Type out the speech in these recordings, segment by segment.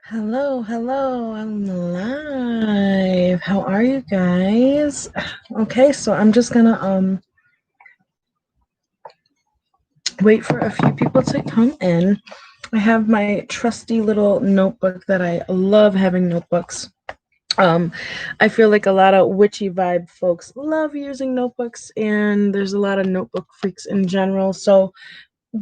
Hello, I'm live. How are you guys? Okay, so I'm just gonna wait for a few people to come in. I have my trusty little notebook that I love having notebooks. Um, I feel like a lot of witchy vibe folks love using notebooks, and there's a lot of notebook freaks in general. So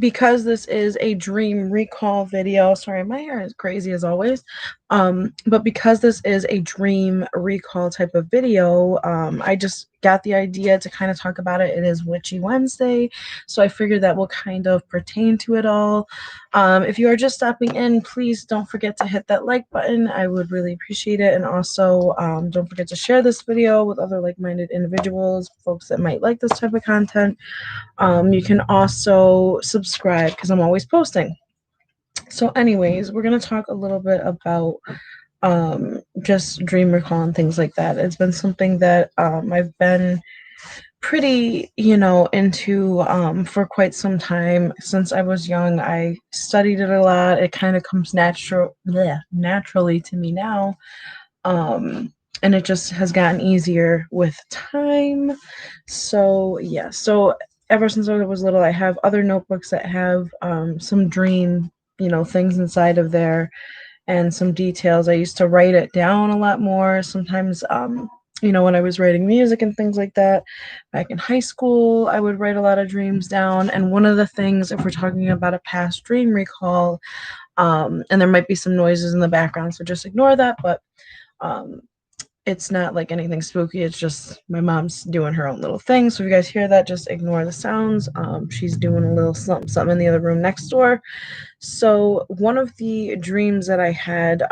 because this is a dream recall video, sorry, my hair is crazy as always, but because this is a dream recall type of video, I just got the idea to kind of talk about it. It is Witchy Wednesday, so I figured that will kind of pertain to it all. If you are just stopping in, please don't forget to hit that like button. I would really appreciate it. And also, don't forget to share this video with other like-minded individuals, folks that might like this type of content. You can also subscribe because I'm always posting. So anyways, we're going to talk a little bit about just dream recall and things like that. It's been something that I've been pretty, into for quite some time. Since I was young, I studied it a lot. It kind of comes naturally to me now. And it just has gotten easier with time. So yeah, so ever since I was little, I have other notebooks that have some dream, things inside of there and some details. I used to write it down a lot more. Sometimes, when I was writing music and things like that back in high school, I would write a lot of dreams down. And one of the things, if we're talking about a past dream recall, and there might be some noises in the background, so just ignore that. But um, it's not like anything spooky. It's just my mom's doing her own little thing. So if you guys hear that, just ignore the sounds. She's doing a little something in the other room next door. So one of the dreams that I had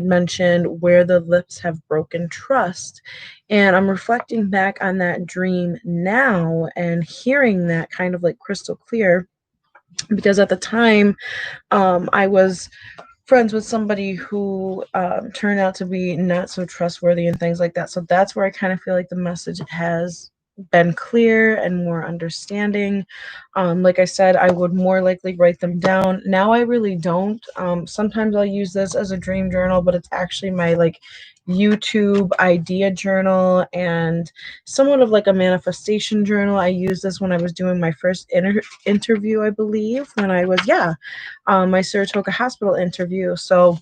mentioned where the lips have broken trust. And I'm reflecting back on that dream now and hearing that kind of like crystal clear because at the time I was friends with somebody who turned out to be not so trustworthy and things like that. So that's where I kind of feel like the message has been clear and more understanding. Like I said, I would more likely write them down. Now I really don't. Sometimes I'll use this as a dream journal, but it's actually my like YouTube idea journal and somewhat of like a manifestation journal. I used this when I was doing my first interview, I believe, when I was, my Saratoga Hospital interview. So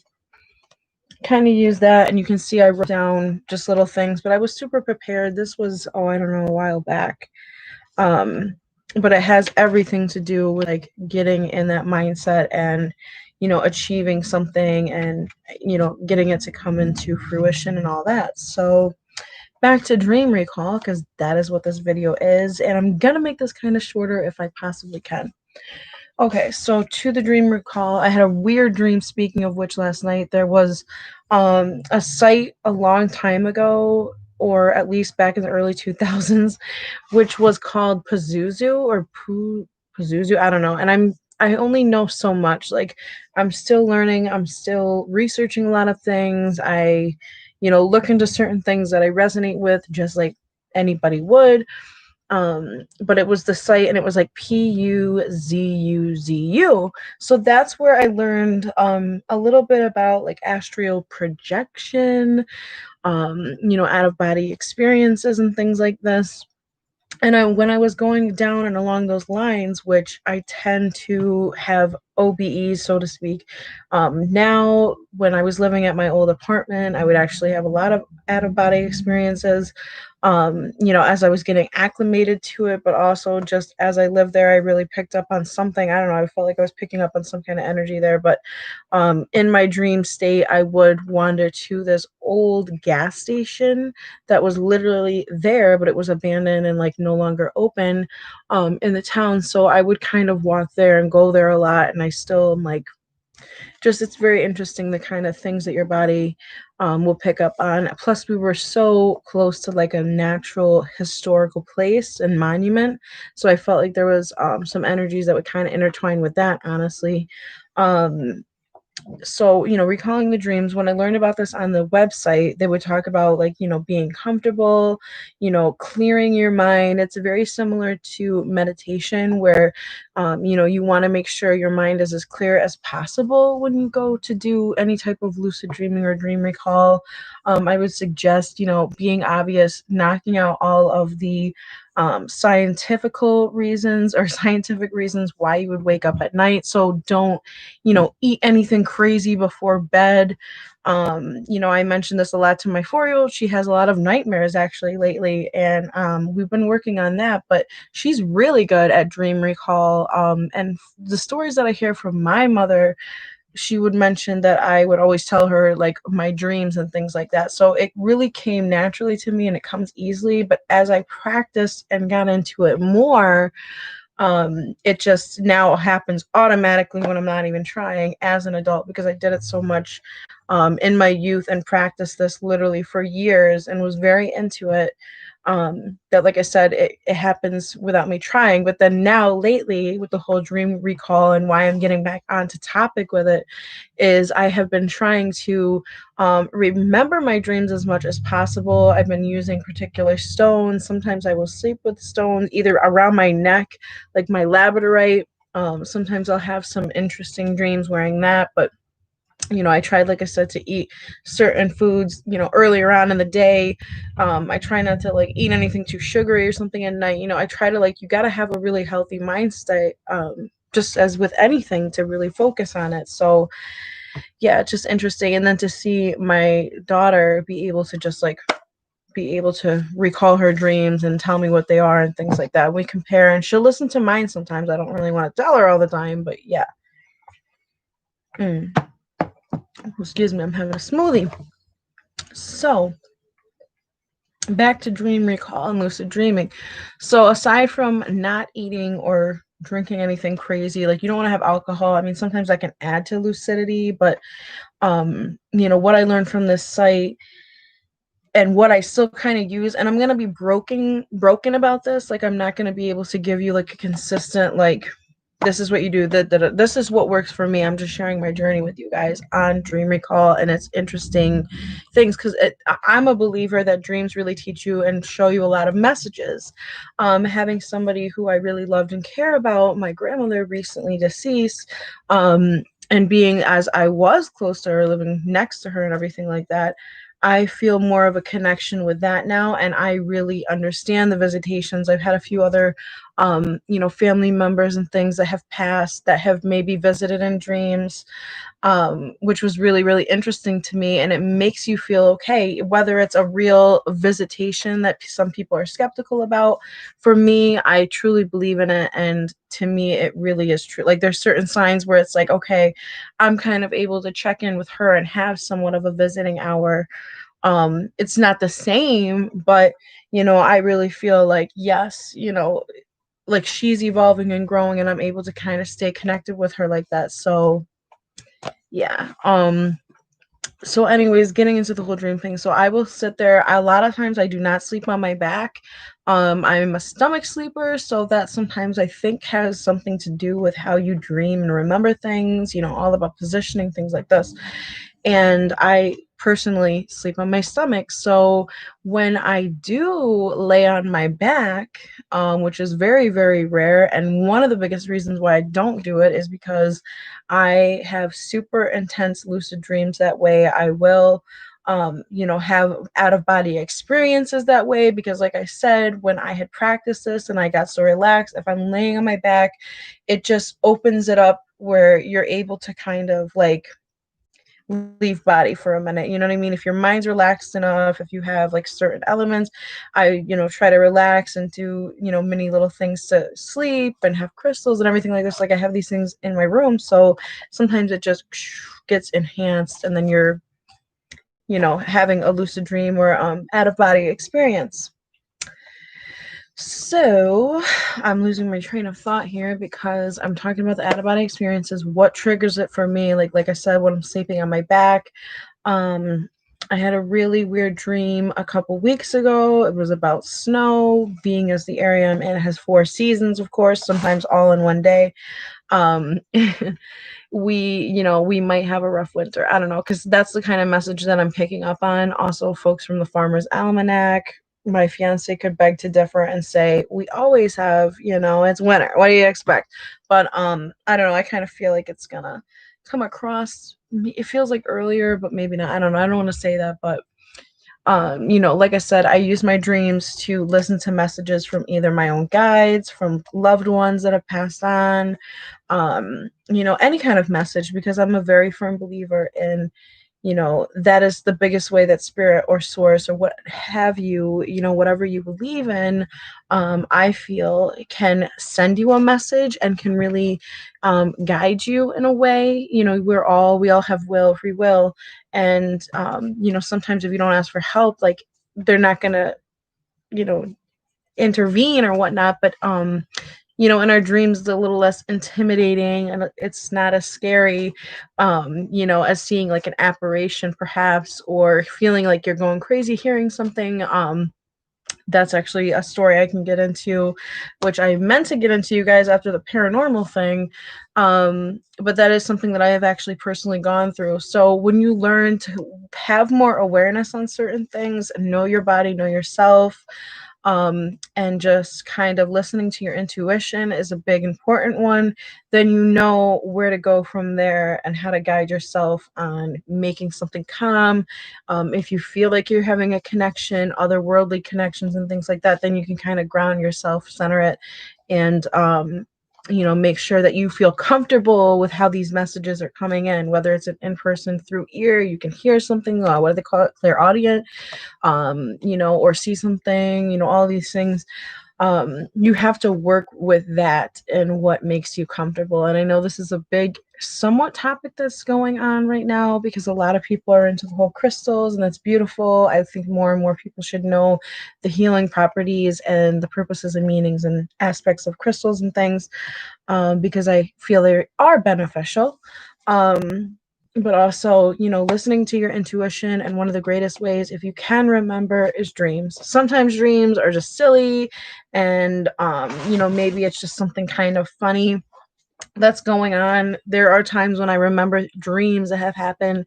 kind of use that, and you can see I wrote down just little things, but I was super prepared. This was, I don't know, a while back. Um, but it has everything to do with like getting in that mindset and, achieving something and, getting it to come into fruition and all that. So back to dream recall, because that is what this video is. And I'm going to make this kind of shorter if I possibly can. Okay, so to the dream recall, I had a weird dream. Speaking of which, last night there was a site a long time ago, or at least back in the early 2000s, which was called Pazuzu or Pazuzu. I don't know. And I only know so much. Like I'm still learning. I'm still researching a lot of things. I, look into certain things that I resonate with, just like anybody would. But it was the site and it was like Puzuzu. So that's where I learned a little bit about like astral projection, out of body experiences and things like this. And when I was going down and along those lines, which I tend to have OBEs, so to speak, now when I was living at my old apartment, I would actually have a lot of out of body experiences. As I was getting acclimated to it, but also just as I lived there, I really picked up on something. I don't know, I felt like I was picking up on some kind of energy there. But in my dream state, I would wander to this old gas station that was literally there, but it was abandoned and like no longer open in the town. So I would kind of walk there and go there a lot. And I still am like, just it's very interesting the kind of things that your body will pick up on. Plus, we were so close to like a natural historical place and monument. So I felt like there was some energies that would kind of intertwine with that, honestly. So recalling the dreams, when I learned about this on the website, they would talk about like being comfortable, clearing your mind. It's very similar to meditation, where You want to make sure your mind is as clear as possible when you go to do any type of lucid dreaming or dream recall. I would suggest, being obvious, knocking out all of the scientifical reasons or scientific reasons why you would wake up at night. So don't, eat anything crazy before bed. I mentioned this a lot to my 4-year-old. She has a lot of nightmares actually lately, and we've been working on that. But she's really good at dream recall. And the stories that I hear from my mother, she would mention that I would always tell her like my dreams and things like that. So it really came naturally to me and it comes easily. But as I practiced and got into it more, it just now happens automatically when I'm not even trying as an adult because I did it so much in my youth and practiced this literally for years and was very into it. That, like I said, it happens without me trying. But then now lately, with the whole dream recall and why I'm getting back onto topic with it, is I have been trying to remember my dreams as much as possible. I've been using particular stones. Sometimes I will sleep with stones either around my neck, like my labradorite. Sometimes I'll have some interesting dreams wearing that, but I tried, like I said, to eat certain foods, earlier on in the day. I try not to like eat anything too sugary or something at night. I try to like, you got to have a really healthy mind state, just as with anything to really focus on it. So yeah, it's just interesting. And then to see my daughter be able to just like be able to recall her dreams and tell me what they are and things like that. We compare and she'll listen to mine sometimes. I don't really want to tell her all the time, but yeah. Mm. Excuse me, I'm having a smoothie. So, back to dream recall and lucid dreaming. So, aside from not eating or drinking anything crazy, like you don't want to have alcohol. I mean, sometimes I can add to lucidity, but what I learned from this site and what I still kind of use, and I'm gonna be broken about this. Like I'm not gonna be able to give you like a consistent like this is what you do. That this is what works for me. I'm just sharing my journey with you guys on dream recall, and it's interesting things because I'm a believer that dreams really teach you and show you a lot of messages. Having somebody who I really loved and care about, my grandmother recently deceased, and being as I was close to her, living next to her, and everything like that. I feel more of a connection with that now, and I really understand the visitations. I've had a few other, family members and things that have passed that have maybe visited in dreams, which was really, really interesting to me. And it makes you feel okay, whether it's a real visitation that some people are skeptical about. For me, I truly believe in it. And to me, it really is true. Like there's certain signs where it's like, okay, I'm kind of able to check in with her and have somewhat of a visiting hour. It's not the same, but I really feel like yes, like she's evolving and growing and I'm able to kind of stay connected with her like that. So yeah. So anyways, getting into the whole dream thing. So I will sit there. A lot of times I do not sleep on my back. I'm a stomach sleeper, so that sometimes I think has something to do with how you dream and remember things, all about positioning, things like this. And I personally sleep on my stomach. So when I do lay on my back, which is very, very rare, and one of the biggest reasons why I don't do it is because I have super intense lucid dreams that way. I will have out of body experiences that way because, like I said, when I had practiced this and I got so relaxed, if I'm laying on my back, it just opens it up where you're able to kind of like leave body for a minute. You know what I mean? If your mind's relaxed enough, if you have like certain elements, I, try to relax and do, many little things to sleep and have crystals and everything like this. Like I have these things in my room. So sometimes it just gets enhanced and then you're, having a lucid dream or out of body experience. So I'm losing my train of thought here because I'm talking about the out of body experiences. What triggers it for me? Like I said, when I'm sleeping on my back, I had a really weird dream a couple weeks ago. It was about snow. Being as the area I'm in has 4 seasons, of course, sometimes all in one day. Um, we might have a rough winter. I don't know, because that's the kind of message that I'm picking up on. Also, folks from the Farmer's Almanac. my fiance could beg to differ and say we always have, it's winter. What do you expect? But I don't know. I kind of feel like it's gonna come across. It feels like earlier, but maybe not. I don't know. I don't want to say that, but like I said, I use my dreams to listen to messages from either my own guides, from loved ones that have passed on, any kind of message, because I'm a very firm believer in, that is the biggest way that spirit or source or what have you, whatever you believe in, I feel can send you a message and can really guide you in a way. We all have free will, and sometimes if you don't ask for help, like they're not gonna, you know, intervene or whatnot. But in our dreams, it's a little less intimidating and it's not as scary, as seeing like an apparition perhaps, or feeling like you're going crazy hearing something. That's actually a story I can get into, which I meant to get into you guys after the paranormal thing. But that is something that I have actually personally gone through. So when you learn to have more awareness on certain things, know your body, know yourself, and just kind of listening to your intuition is a big important one, then you know where to go from there and how to guide yourself on making something come. If you feel like you're having a connection, otherworldly connections and things like that, then you can kind of ground yourself, center it, and make sure that you feel comfortable with how these messages are coming in, whether it's an in-person through ear, you can hear something, what do they call it, clairaudient, or see something, all these things. You have to work with that and what makes you comfortable. And I know this is a big, somewhat topic that's going on right now because a lot of people are into the whole crystals, and that's beautiful. I think more and more people should know the healing properties and the purposes and meanings and aspects of crystals and things, because I feel they are beneficial. But also, listening to your intuition. And one of the greatest ways, if you can remember, is dreams. Sometimes dreams are just silly, and, maybe it's just something kind of funny that's going on. There are times when I remember dreams that have happened,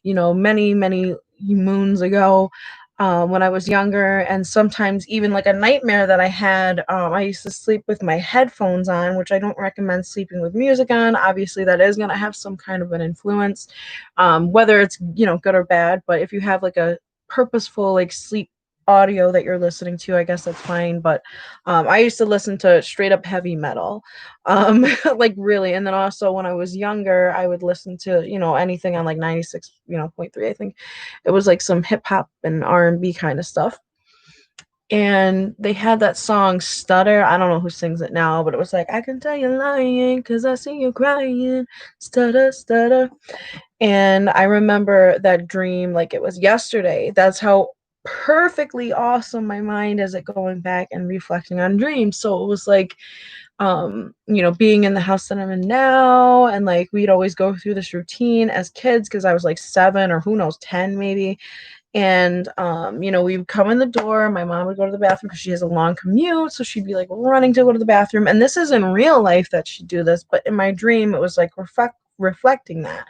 many, many moons ago, when I was younger, and sometimes even like a nightmare that I had. I used to sleep with my headphones on, which I don't recommend sleeping with music on. Obviously, that is going to have some kind of an influence, whether it's good or bad. But if you have like a purposeful like sleep audio that you're listening to, I guess that's fine. But I used to listen to straight up heavy metal, like really. And then also when I was younger, I would listen to anything on like 96 point 3, I think. It was like some hip hop and R&B kind of stuff. And they had that song Stutter. I don't know who sings it now, but it was like, I can tell you're lying because I see you crying, stutter stutter. And I remember that dream like it was yesterday. That's how perfectly awesome my mind is at going back and reflecting on dreams. So it was like, being in the house that I'm in now, and like we'd always go through this routine as kids because I was like 7 or who knows, 10 maybe. And we would come in the door, my mom would go to the bathroom because she has a long commute, so she'd be like running to go to the bathroom. And this is in real life that she'd do this, but in my dream it was like reflecting that.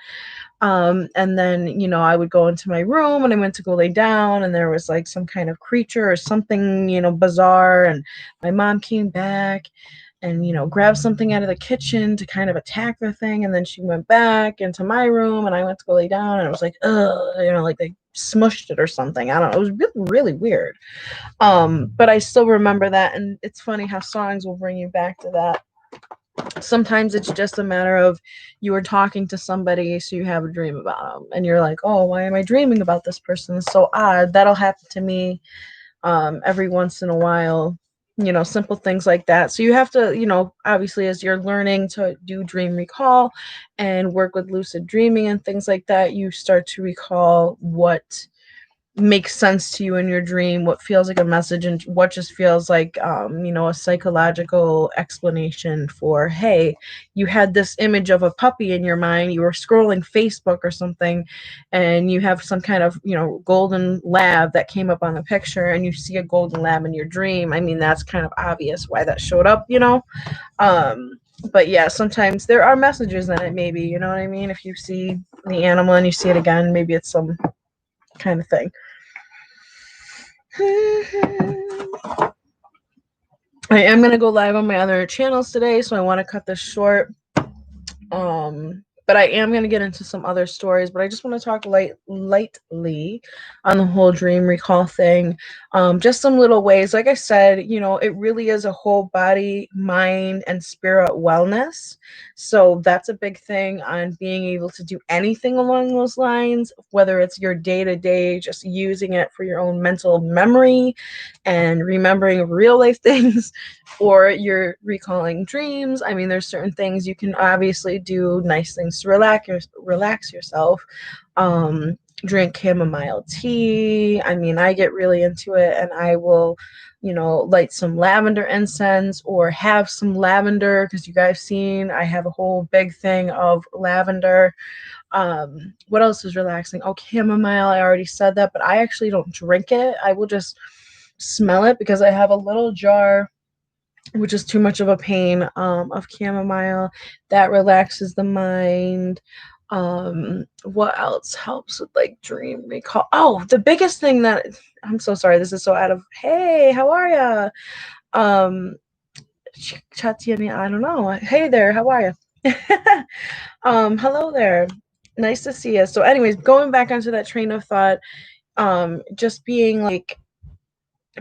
And then, I would go into my room and I went to go lay down, and there was like some kind of creature or something, bizarre. And my mom came back and, grabbed something out of the kitchen to kind of attack the thing. And then she went back into my room and I went to go lay down, and it was like, ugh, like they smushed it or something. I don't know. It was really, really weird. But I still remember that. And it's funny how songs will bring you back to that. Sometimes it's just a matter of you were talking to somebody, so you have a dream about them, and you're like, oh, why am I dreaming about this person? It's so odd. That'll happen to me every once in a while, simple things like that. So you have to, obviously, as you're learning to do dream recall and work with lucid dreaming and things like that, you start to recall what makes sense to you in your dream, what feels like a message, and what just feels like a psychological explanation for, hey, you had this image of a puppy in your mind, you were scrolling Facebook or something, and you have some kind of golden lab that came up on the picture, and you see a golden lab in your dream. I mean, that's kind of obvious why that showed up. But yeah, sometimes there are messages in it, maybe, you know what I mean? If you see the animal and you see it again, maybe it's some kind of thing. I am going to go live on my other channels today, so I want to cut this short. But I am going to get into some other stories, but I just want to talk lightly on the whole dream recall thing. Just some little ways. Like I said, it really is a whole body, mind, and spirit wellness. So that's a big thing on being able to do anything along those lines, whether it's your day-to-day, just using it for your own mental memory and remembering real life things, or you're recalling dreams. I mean, there's certain things you can obviously do, nice things to relax yourself. Drink chamomile tea. I mean, I get really into it, and I will, light some lavender incense or have some lavender, because you guys seen I have a whole big thing of lavender. What else is relaxing? Oh, chamomile, I already said that, but I actually don't drink it. I will just smell it, because I have a little jar, which is too much of a pain, of chamomile that relaxes the mind. What else helps with like dream recall? Oh, the biggest thing that, I'm so sorry, this is so out of, hey, how are ya? Chatiani, I don't know. Hey there, how are you? Hello there. Nice to see you. So anyways, going back onto that train of thought, just being like,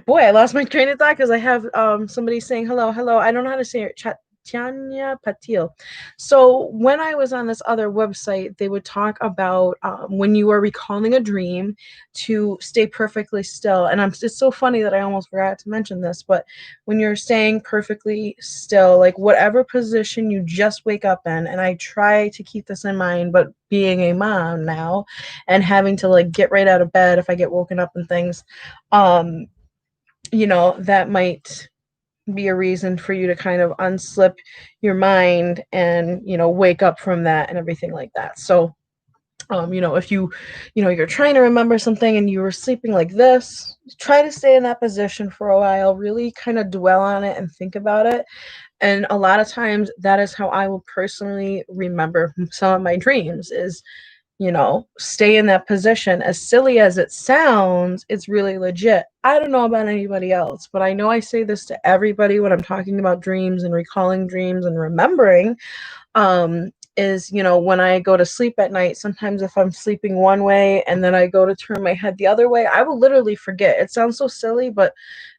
boy, I lost my train of thought because I have somebody saying hello, hello. I don't know how to say it. Tanya Patil. So when I was on this other website, they would talk about when you are recalling a dream to stay perfectly still. And it's so funny that I almost forgot to mention this, but when you're staying perfectly still, like whatever position you just wake up in, and I try to keep this in mind, but being a mom now and having to like get right out of bed if I get woken up and things, that might be a reason for you to kind of unslip your mind and, wake up from that and everything like that. So, if you're trying to remember something and you were sleeping like this, try to stay in that position for a while, really kind of dwell on it and think about it. And a lot of times that is how I will personally remember some of my dreams is, stay in that position. As silly as it sounds, it's really legit. I don't know about anybody else, but I know I say this to everybody when I'm talking about dreams and recalling dreams and remembering, is, when I go to sleep at night, sometimes if I'm sleeping one way and then I go to turn my head the other way, I will literally forget. It sounds so silly, but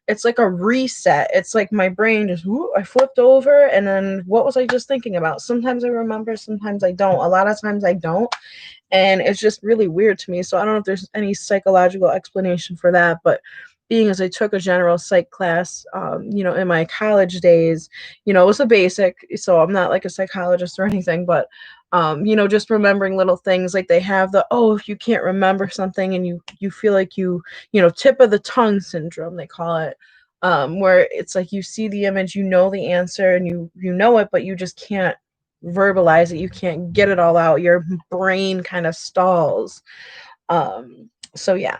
it's like a reset. It's like my brain just, whoo, I flipped over, and then what was I just thinking about? Sometimes I remember, sometimes I don't. A lot of times I don't. And it's just really weird to me. So I don't know if there's any psychological explanation for that, but being as I took a general psych class, in my college days, it was a basic, so I'm not like a psychologist or anything, but just remembering little things, like they have if you can't remember something and you feel like tip of the tongue syndrome, they call it, where it's like you see the image, the answer, and you know it, but you just can't verbalize it. You can't get it all out. Your brain kind of stalls. So yeah.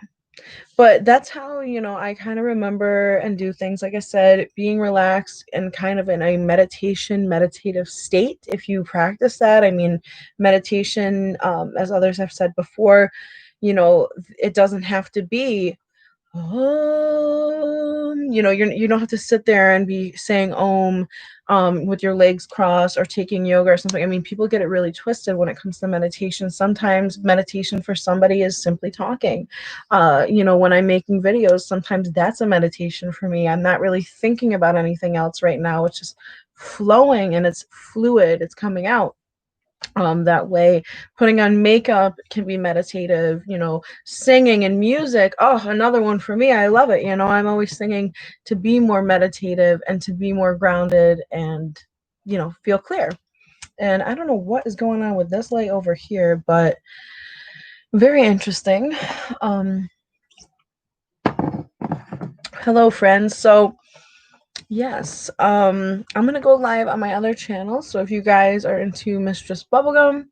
But that's how, I kind of remember and do things, like I said, being relaxed and kind of in a meditative state. If you practice that, I mean, meditation, as others have said before, it doesn't have to be, you don't have to sit there and be saying with your legs crossed or taking yoga or something. I mean, people get it really twisted when it comes to meditation. Sometimes meditation for somebody is simply talking. When I'm making videos, sometimes that's a meditation for me. I'm not really thinking about anything else right now. It's just flowing and it's fluid. It's coming out. That way, putting on makeup can be meditative. Singing and music, another one for me. I love it. I'm always singing to be more meditative and to be more grounded and feel clear. And I don't know what is going on with this light over here, but very interesting. Hello friends. So yes, I'm gonna go live on my other channel, so if you guys are into Mistress Bubblegum,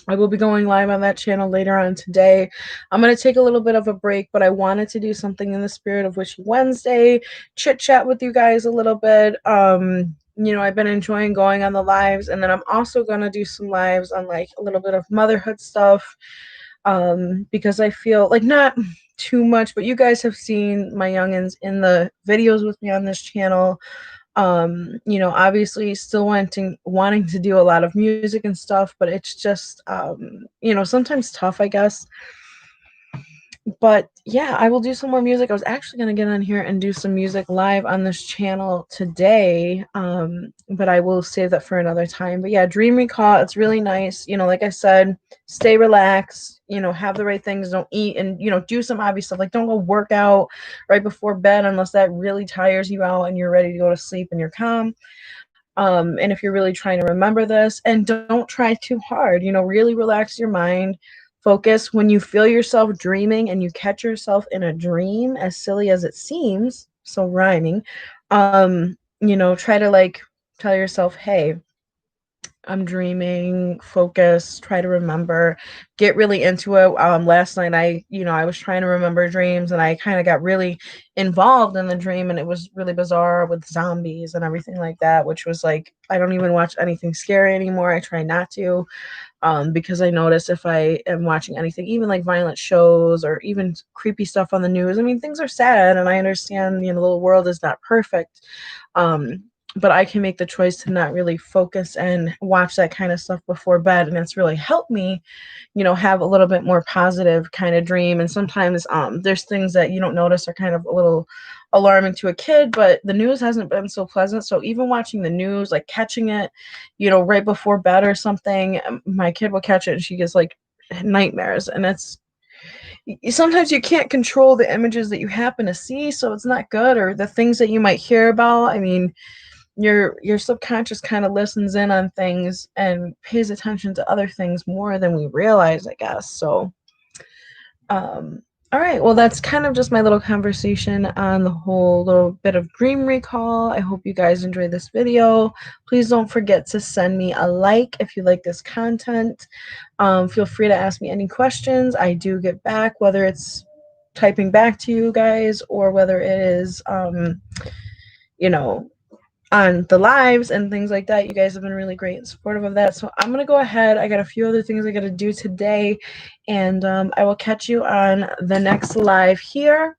I will be going live on that channel later on today. I'm going to take a little bit of a break, but I wanted to do something in the spirit of Wishy Wednesday, chit chat with you guys a little bit. I've been enjoying going on the lives, and then I'm also going to do some lives on like a little bit of motherhood stuff, because I feel like too much, but you guys have seen my youngins in the videos with me on this channel. Obviously still wanting to do a lot of music and stuff, but it's just sometimes tough, I guess. But yeah, I will do some more music. I was actually going to get on here and do some music live on this channel today, but I will save that for another time. But yeah, dream recall, it's really nice. Like I said, stay relaxed, have the right things, don't eat, and do some obvious stuff, like don't go work out right before bed unless that really tires you out and you're ready to go to sleep and you're calm. And if you're really trying to remember this, and don't try too hard, really relax your mind. Focus when you feel yourself dreaming and you catch yourself in a dream, as silly as it seems, so rhyming. Try to like tell yourself, hey, I'm dreaming, focus, try to remember, get really into it. Last night I was trying to remember dreams and I kind of got really involved in the dream, and it was really bizarre with zombies and everything like that, which was like, I don't even watch anything scary anymore. I try not to, because I notice if I am watching anything, even like violent shows or even creepy stuff on the news, I mean, things are sad and I understand, the little world is not perfect. But I can make the choice to not really focus and watch that kind of stuff before bed. And it's really helped me, have a little bit more positive kind of dream. And sometimes there's things that you don't notice are kind of a little alarming to a kid, but the news hasn't been so pleasant. So even watching the news, like catching it, right before bed or something, my kid will catch it and she gets like nightmares. And it's sometimes you can't control the images that you happen to see, so it's not good, or the things that you might hear about. I mean, your subconscious kind of listens in on things and pays attention to other things more than we realize, I guess. So um all right, well, that's kind of just my little conversation on the whole little bit of dream recall. I hope you guys enjoyed this video. Please don't forget to send me a like if you like this content. Feel free to ask me any questions. I do get back, whether it's typing back to you guys or whether it is you know on the lives and things like that. You guys have been really great and supportive of that. So I'm going to go ahead. I got a few other things I got to do today, and I will catch you on the next live here.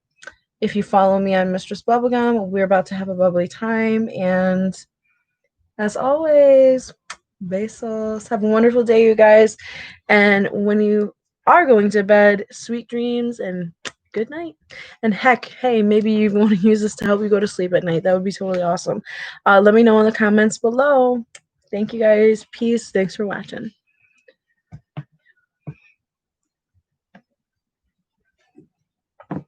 If you follow me on Mistress Bubblegum, we're about to have a bubbly time. And as always, besos. Have a wonderful day, you guys. And when you are going to bed, sweet dreams and good night. And heck, hey, maybe you want to use this to help you go to sleep at night. That would be totally awesome. Let me know in the comments below. Thank you guys. Peace. Thanks for watching.